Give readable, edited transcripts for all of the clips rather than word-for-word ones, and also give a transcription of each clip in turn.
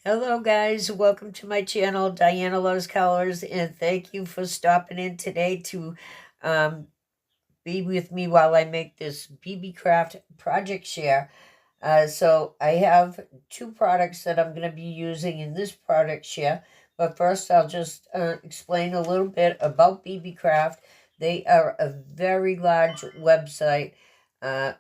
Hello guys, welcome to my channel, Diana Loves Colors, and thank you for stopping in today to be with me while I make this BB Craft project share. So I have two products that I'm going to be using in this product share, but first I'll just explain a little bit about BB Craft. They are a very large website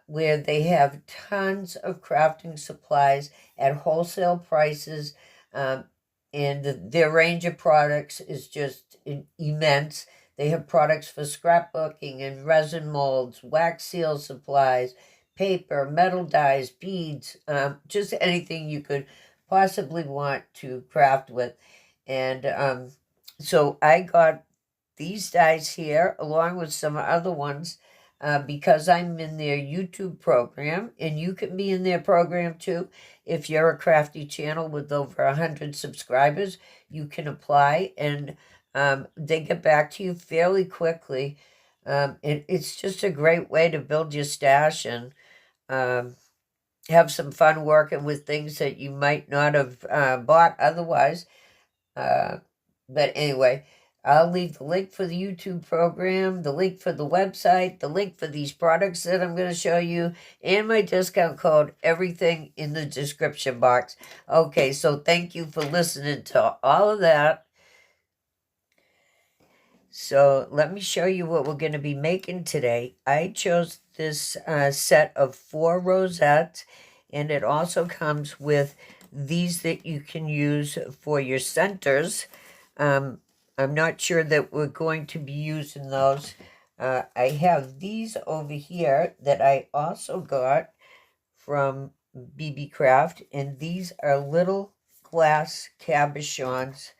where they have tons of crafting supplies at wholesale prices, um, and their range of products is just immense. They have products for scrapbooking and resin molds, wax seal supplies, paper, metal dies, beads, just anything you could possibly want to craft with. And so I got these dies here along with some other ones because I'm in their YouTube program, and you can be in their program too. If you're a crafty channel with over 100 subscribers, you can apply, and they get back to you fairly quickly. It's just a great way to build your stash and have some fun working with things that you might not have bought otherwise. But anyway, I'll leave the link for the YouTube program, the link for the website, the link for these products that I'm going to show you, and my discount code, everything in the description box. Okay, so thank you for listening to all of that. So let me show you what we're going to be making today. I chose this set of 4 rosettes, and it also comes with these that you can use for your centers. I'm not sure that we're going to be using those. I have these over here that I also got from BB Craft, and these are little glass cabochons,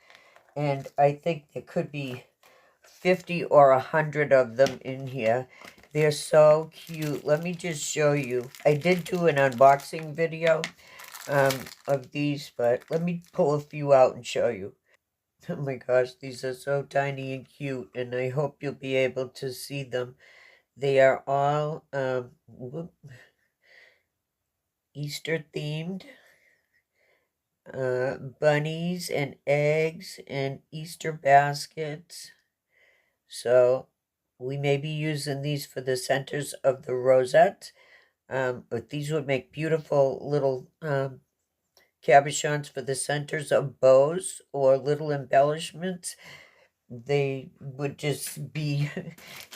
and I think there could be 50 or 100 of them in here. They're so cute. Let me just show you. I did do an unboxing video of these, but let me pull a few out and show you. Oh my gosh, these are so tiny and cute, and I hope you'll be able to see them. They are all Easter themed. Bunnies and eggs and Easter baskets. So we may be using these for the centers of the rosette. But these would make beautiful little cabochons for the centers of bows or little embellishments. They would just be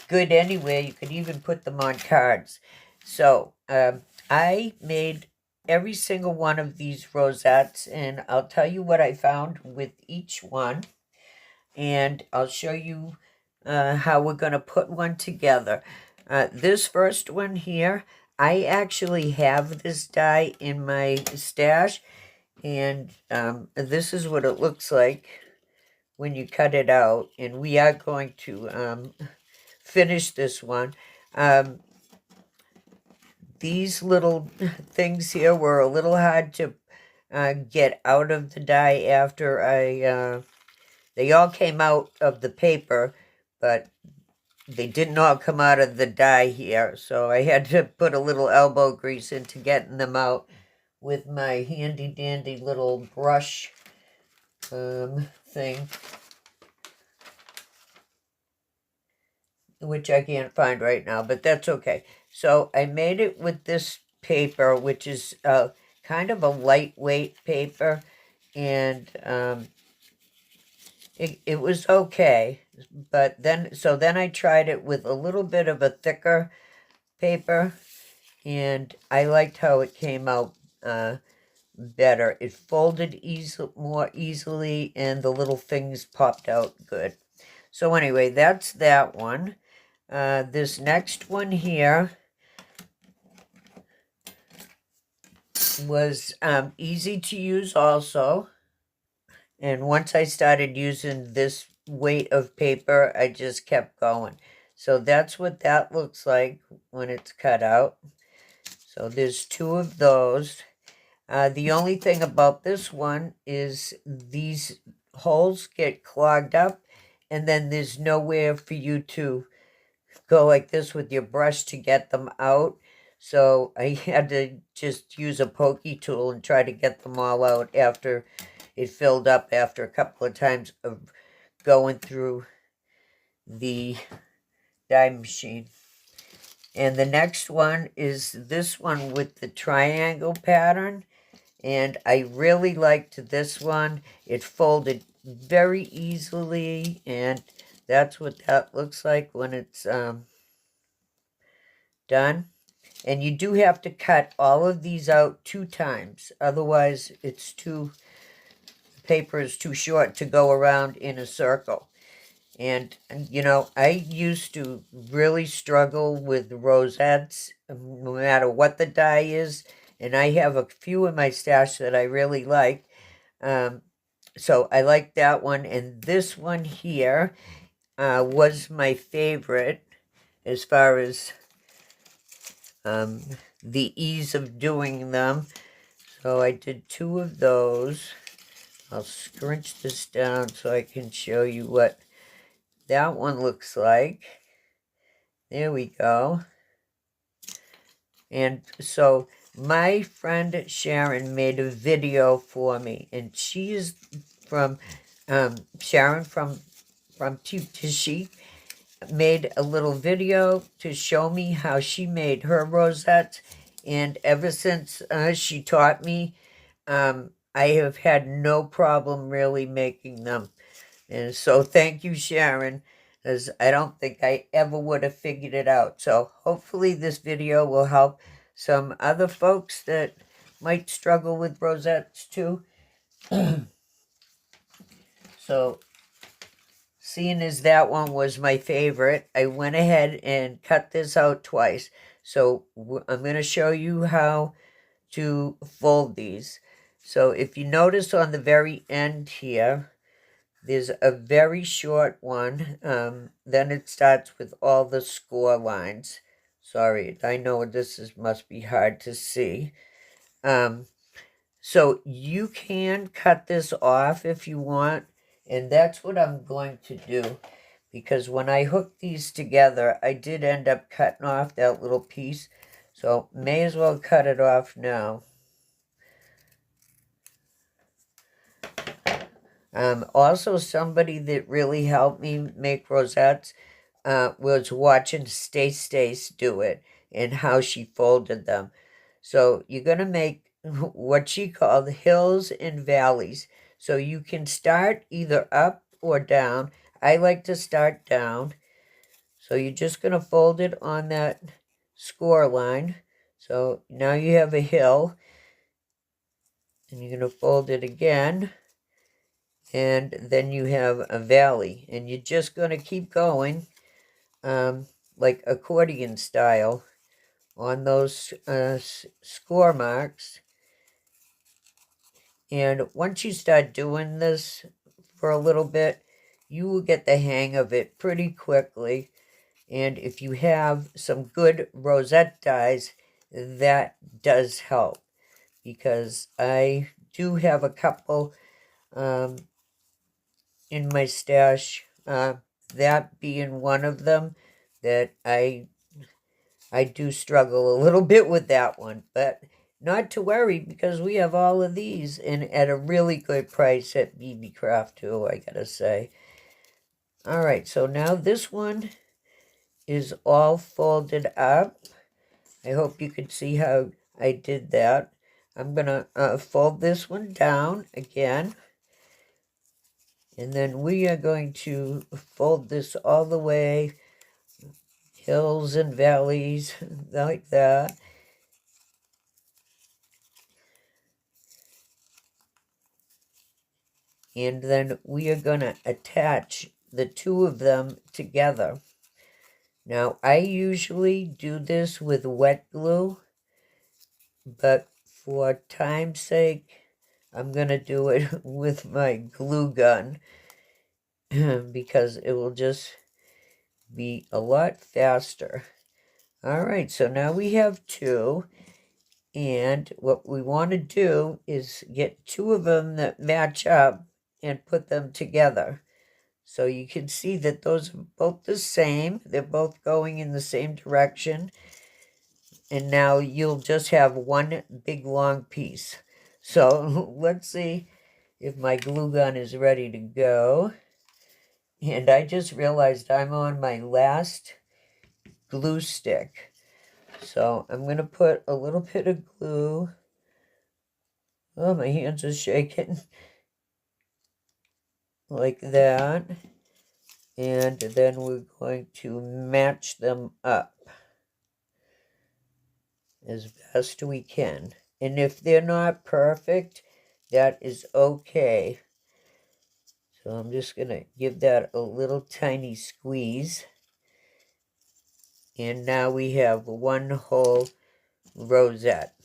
good anywhere. You could even put them on cards. So I made every single one of these rosettes, and I'll tell you what I found with each one, and I'll show you how we're going to put one together. This first one here, I actually have this die in my stash, and this is what it looks like when you cut it out, and we are going to finish this one. These little things here were a little hard to get out of the die after they all came out of the paper, but they didn't all come out of the die here, so I had to put a little elbow grease into getting them out with my handy-dandy little brush thing, which I can't find right now, but that's okay. So I made it with this paper, which is kind of a lightweight paper, and it was okay. But then I tried it with a little bit of a thicker paper, and I liked how it came out better. It folded more easily, and the little things popped out good. So anyway, that's that one. This next one here was easy to use also. And once I started using this weight of paper, I just kept going. So that's what that looks like when it's cut out. So there's 2 of those. The only thing about this one is these holes get clogged up, and then there's nowhere for you to go like this with your brush to get them out. So I had to just use a pokey tool and try to get them all out after it filled up after a couple of times of going through the die machine. And the next one is this one with the triangle pattern. And I really liked this one. It folded very easily, and that's what that looks like when it's done. And you do have to cut all of these out 2 times. Otherwise, the paper is too short to go around in a circle. And you know, I used to really struggle with rosettes, no matter what the die is. And I have a few in my stash that I really like. So I like that one. And this one here was my favorite as far as the ease of doing them. So I did 2 of those. I'll scrunch this down so I can show you what that one looks like. There we go. And so my friend Sharon made a video for me, and she is from Sharon from Cheap to Chic made a little video to show me how she made her rosettes, and ever since she taught me, I have had no problem really making them. And so thank you, Sharon, as I don't think I ever would have figured it out. So hopefully this video will help some other folks that might struggle with rosettes too. So seeing as that one was my favorite, I went ahead and cut this out twice. So I'm going to show you how to fold these. So if you notice on the very end here, there's a very short one. Then it starts with all the score lines. Sorry, I know must be hard to see. So you can cut this off if you want, and that's what I'm going to do, because when I hooked these together, I did end up cutting off that little piece, so may as well cut it off now. Also, somebody that really helped me make rosettes was watching Stace Stace do it and how she folded them. So you're going to make what she called hills and valleys. So you can start either up or down. I like to start down. So you're just going to fold it on that score line. So now you have a hill. And you're going to fold it again. And then you have a valley. And you're just going to keep going like accordion style on those score marks. And once you start doing this for a little bit, you will get the hang of it pretty quickly. And if you have some good rosette dies, that does help, because I do have a couple in my stash, that being one of them, that I do struggle a little bit with that one, but not to worry, because we have all of these and at a really good price at BB Craft too, I gotta say. All right, so now this one is all folded up. I hope you could see how I did that. I'm gonna fold this one down again, and then we are going to fold this all the way, hills and valleys, like that. And then we are going to attach the 2 of them together. Now, I usually do this with wet glue, but for time's sake, I'm going to do it with my glue gun, because it will just be a lot faster. All right, so now we have 2. And what we want to do is get 2 of them that match up and put them together. So you can see that those are both the same. They're both going in the same direction. And now you'll just have one big long piece. So let's see if my glue gun is ready to go. And I just realized I'm on my last glue stick. So I'm going to put a little bit of glue. Oh, my hands are shaking. Like that. And then we're going to match them up as best we can. And if they're not perfect, that is okay. So I'm just going to give that a little tiny squeeze. And now we have one whole rosette.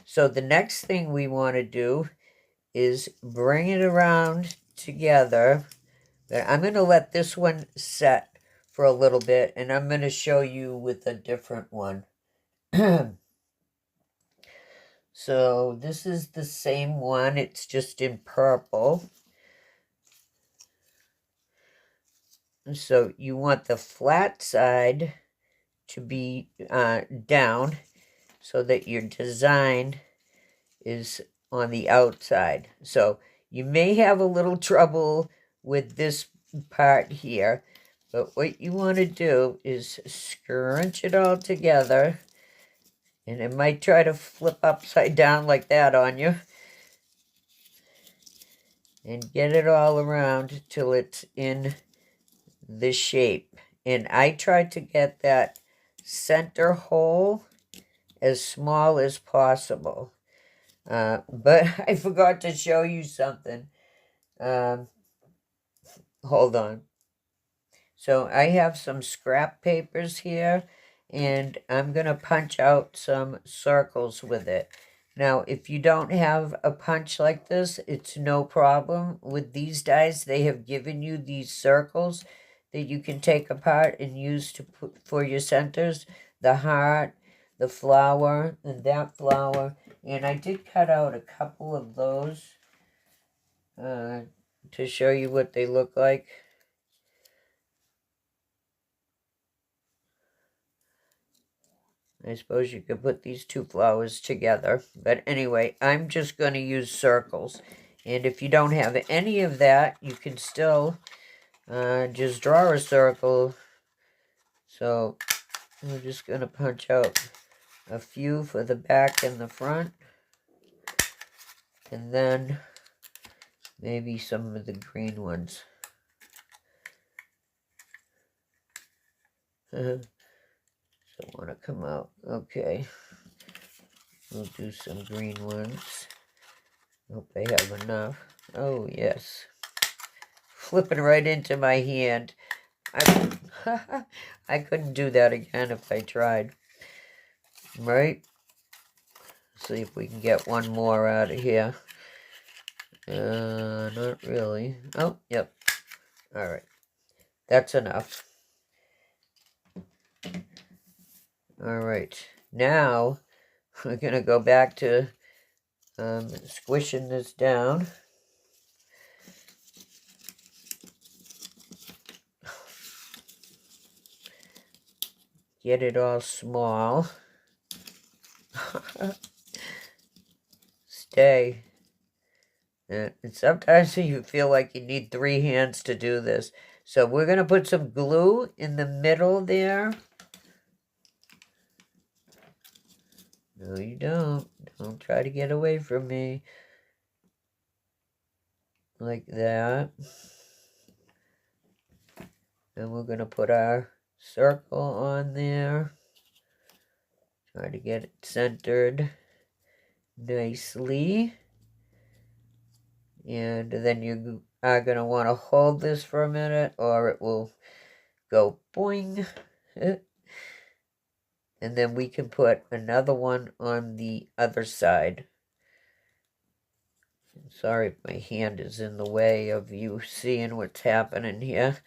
So the next thing we want to do is bring it around together. But I'm going to let this one set for a little bit, and I'm going to show you with a different one. So this is the same one, it's just in purple. So you want the flat side to be down so that your design is on the outside. So you may have a little trouble with this part here, but what you want to do is scrunch it all together, and it might try to flip upside down like that on you, and get it all around till it's in the shape. And I tried to get that center hole as small as possible. But I forgot to show you something. Hold on. So I have some scrap papers here, and I'm going to punch out some circles with it. Now, if you don't have a punch like this, it's no problem. With these dies, they have given you these circles that you can take apart and use to put for your centers. The heart, the flower, and that flower. And I did cut out a couple of those to show you what they look like. I suppose you could put these two flowers together. But anyway, I'm just going to use circles. And if you don't have any of that, you can still just draw a circle. So we're just going to punch out a few for the back and the front. And then maybe some of the green ones. Don't want to come out. Okay. We'll do some green ones. Hope I have enough. Oh, yes. Flipping right into my hand. I couldn't do that again if I tried. Right? See if we can get one more out of here. Not really. Oh, yep. All right. That's enough. All right. Now, we're going to go back to squishing this down. Get it all small. Stay. And sometimes you feel like you need 3 hands to do this. So we're going to put some glue in the middle there. No, you don't. Don't try to get away from me. Like that. And we're going to put our circle on there. Try to get it centered nicely. And then you are going to want to hold this for a minute, or it will go boing. And then we can put another one on the other side. Sorry if my hand is in the way of you seeing what's happening here.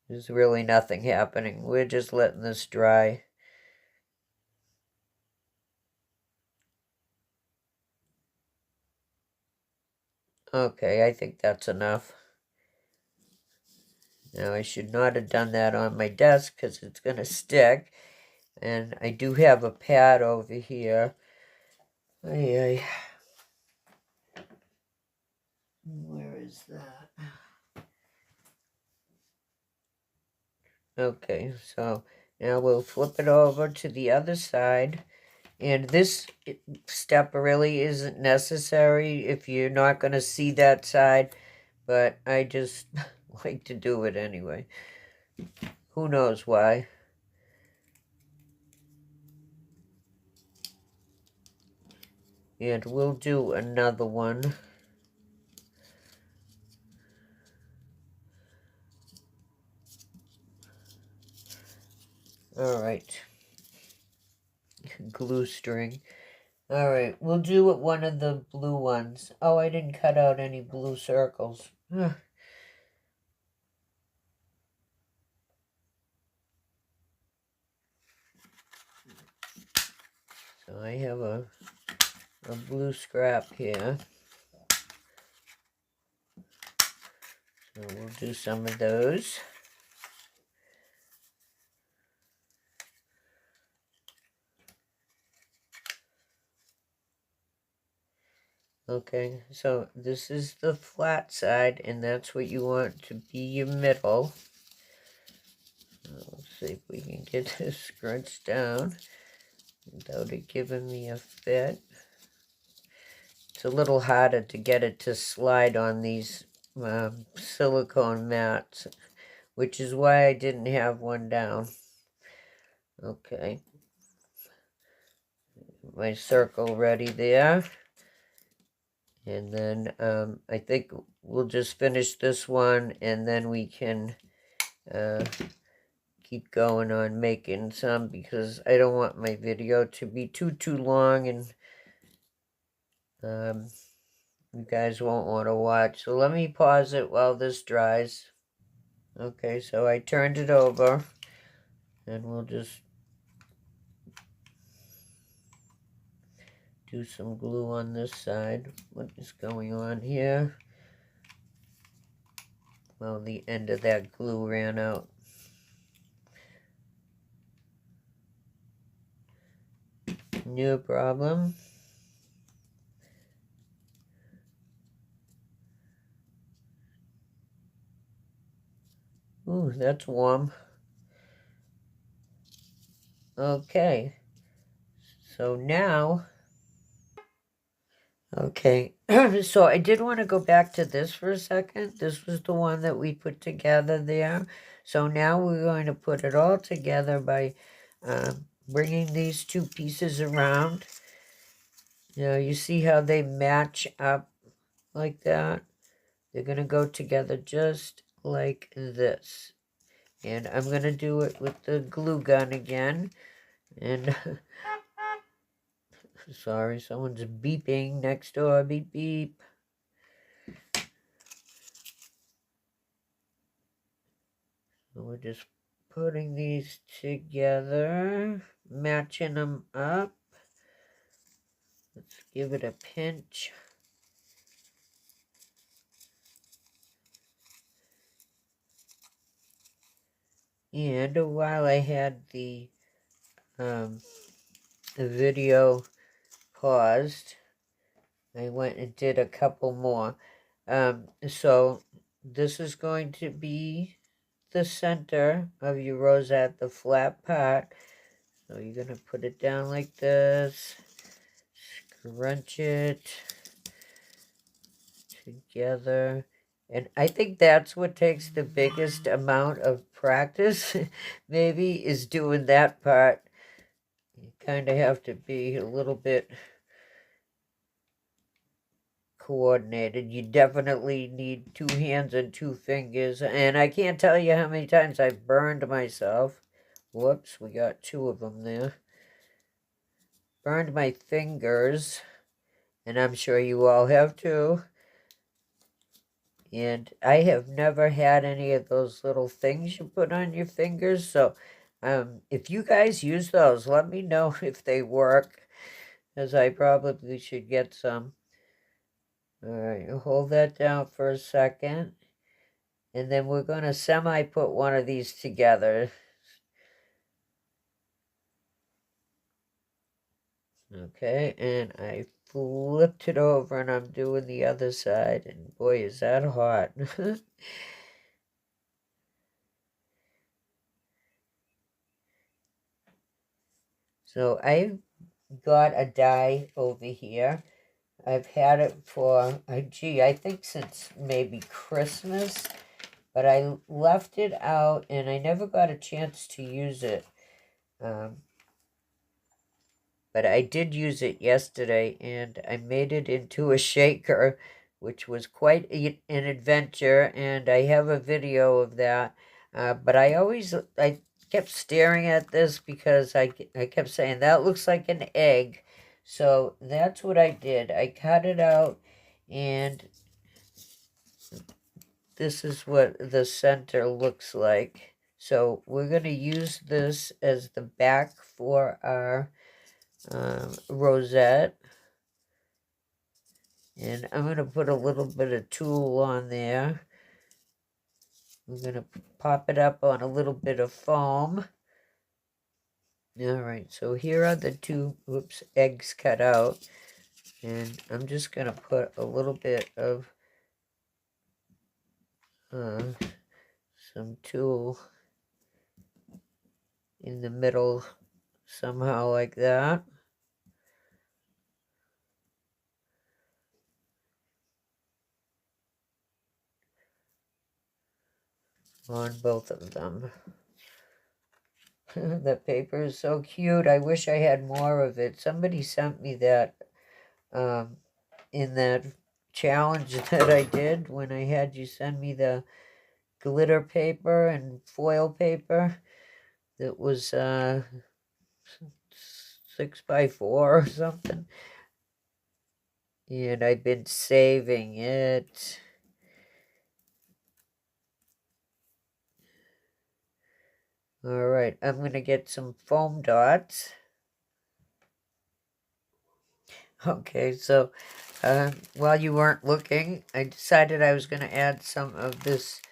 There's really nothing happening. We're just letting this dry. Okay, I think that's enough. Now, I should not have done that on my desk because it's going to stick. and I do have a pad over here. Where is that? Okay, so now we'll flip it over to the other side. And this step really isn't necessary if you're not going to see that side, but I just like to do it anyway. Who knows why? And we'll do another one. All right. Glue string. All right, we'll do it one of the blue ones. Oh, I didn't cut out any blue circles. So I have a blue scrap here. So we'll do some of those. Okay, so this is the flat side, and that's what you want to be your middle. Let's see if we can get this scrunched down without it giving me a fit. It's a little harder to get it to slide on these silicone mats, which is why I didn't have one down. Okay. My circle ready there. And then I think we'll just finish this one, and then we can keep going on making some, because I don't want my video to be too long, and you guys won't want to watch. So let me pause it while this dries. Okay, so I turned it over, and we'll just do some glue on this side. What is going on here? Well, the end of that glue ran out. No problem. Ooh, that's warm. Okay. So now, okay, so I did want to go back to this for a second. This was the one that we put together there. So now we're going to put it all together by bringing these two pieces around. You see how they match up like that? They're going to go together just like this. And I'm going to do it with the glue gun again. And sorry, someone's beeping next door. Beep, beep. So we're just putting these together, matching them up. Let's give it a pinch. And while I had the video paused, I went and did a couple more. So this is going to be the center of your rosette, the flat part. So you're going to put it down like this, scrunch it together. And I think that's what takes the biggest amount of practice, maybe, is doing that part. You kind of have to be a little bit coordinated. You definitely need 2 hands and 2 fingers. And I can't tell you how many times I've burned myself. Whoops, we got 2 of them there. Burned my fingers. And I'm sure you all have too. And I have never had any of those little things you put on your fingers. So if you guys use those, let me know if they work, as I probably should get some. All right, hold that down for a second. And then we're going to semi-put one of these together. Okay, and I flipped it over and I'm doing the other side, and boy, is that hot. So I've got a die over here. I've had it for, gee, I think since maybe Christmas, but I left it out and I never got a chance to use it. But I did use it yesterday and I made it into a shaker, which was quite an adventure, and I have a video of that. But I kept staring at this because I kept saying, that looks like an egg. So that's what I did. I cut it out, and this is what the center looks like. So we're going to use this as the back for our rosette. And I'm going to put a little bit of tulle on there. I'm going to pop it up on a little bit of foam. All right, so here are the two, eggs cut out. And I'm just going to put a little bit of some tulle in the middle, somehow like that. On both of them. The paper is so cute. I wish I had more of it. Somebody sent me that in that challenge that I did when I had you send me the glitter paper and foil paper that was 6x4 or something. And I've been saving it. All right, I'm going to get some foam dots. Okay, so while you weren't looking, I decided I was going to add some of this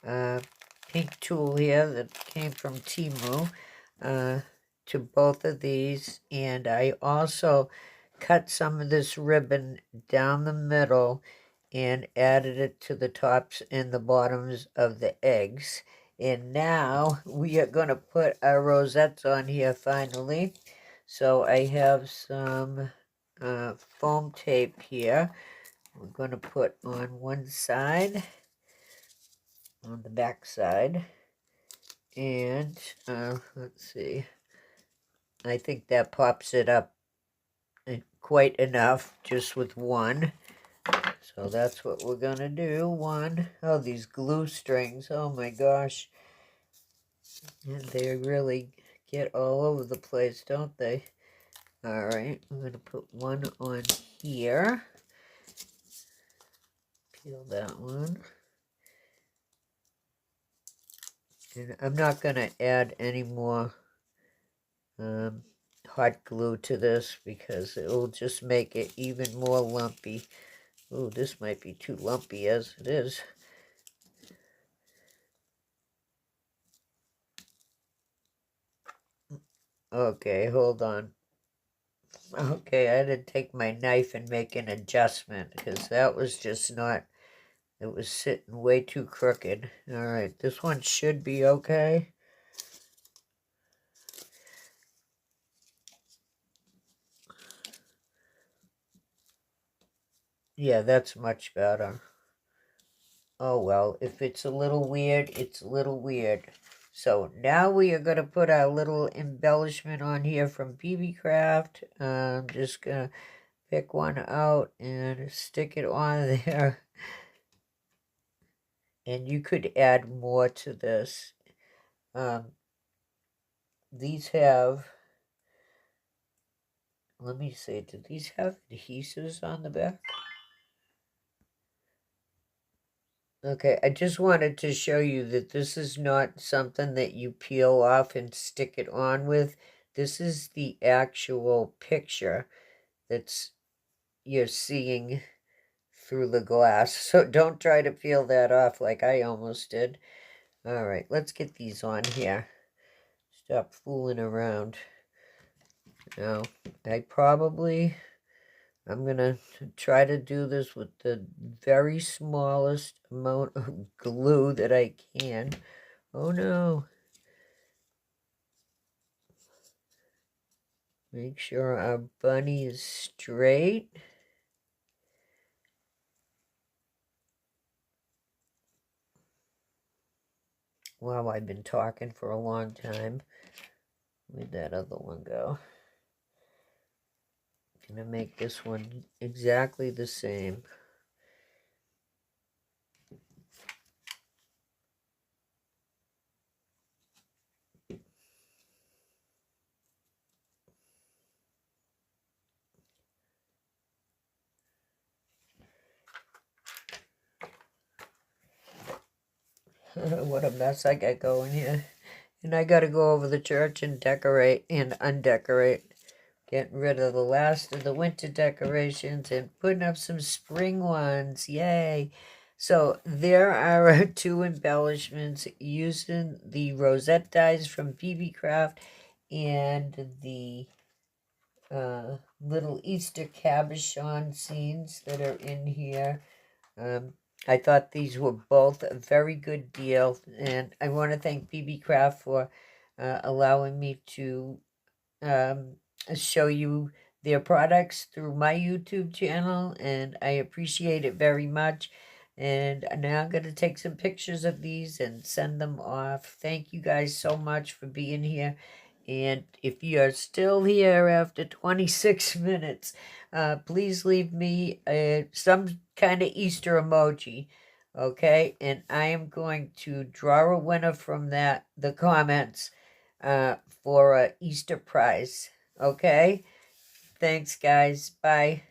pink tulle here that came from Temu to both of these. And I also cut some of this ribbon down the middle and added it to the tops and the bottoms of the eggs. And now we are going to put our rosettes on here finally. So I have some foam tape here. We're going to put on one side, on the back side, and let's see, I think that pops it up quite enough just with one. So that's what we're going to do. One. Oh, these glue strings, oh my gosh, and they really get all over the place, don't they? All right, I'm going to put one on here. Peel that one. And I'm not going to add any more hot glue to this because it will just make it even more lumpy. Ooh, this might be too lumpy as it is. Okay, hold on. Okay, I had to take my knife and make an adjustment because that was just not, it was sitting way too crooked. All right, this one should be okay. Yeah, that's much better. Oh, well, if it's a little weird, it's a little weird. So now we are going to put our little embellishment on here from BB Craft. I'm just going to pick one out and stick it on there. And you could add more to this. These have, let me see, do these have adhesives on the back? Okay, I just wanted to show you that this is not something that you peel off and stick it on with. This is the actual picture that's you're seeing through the glass. So don't try to peel that off like I almost did. All right, let's get these on here. Stop fooling around. Now, I'm going to try to do this with the very smallest amount of glue that I can. Oh no. Make sure our bunny is straight. Wow, I've been talking for a long time. Where'd that other one go? Gonna make this one exactly the same. What a mess I got going here. And I got to go over the church and decorate and undecorate. Getting rid of the last of the winter decorations and putting up some spring ones. Yay. So there are our two embellishments using the Rosette dies from BB Craft and the little Easter cabochon scenes that are in here. I thought these were both a very good deal, and I want to thank BB Craft for allowing me to show you their products through my YouTube channel, and I appreciate it very much. And now I'm going to take some pictures of these and send them off. Thank you guys so much for being here. And if you are still here after 26 minutes, please leave me some kind of Easter emoji, okay? And I am going to draw a winner from the comments, for a Easter prize, okay? Thanks, guys. Bye.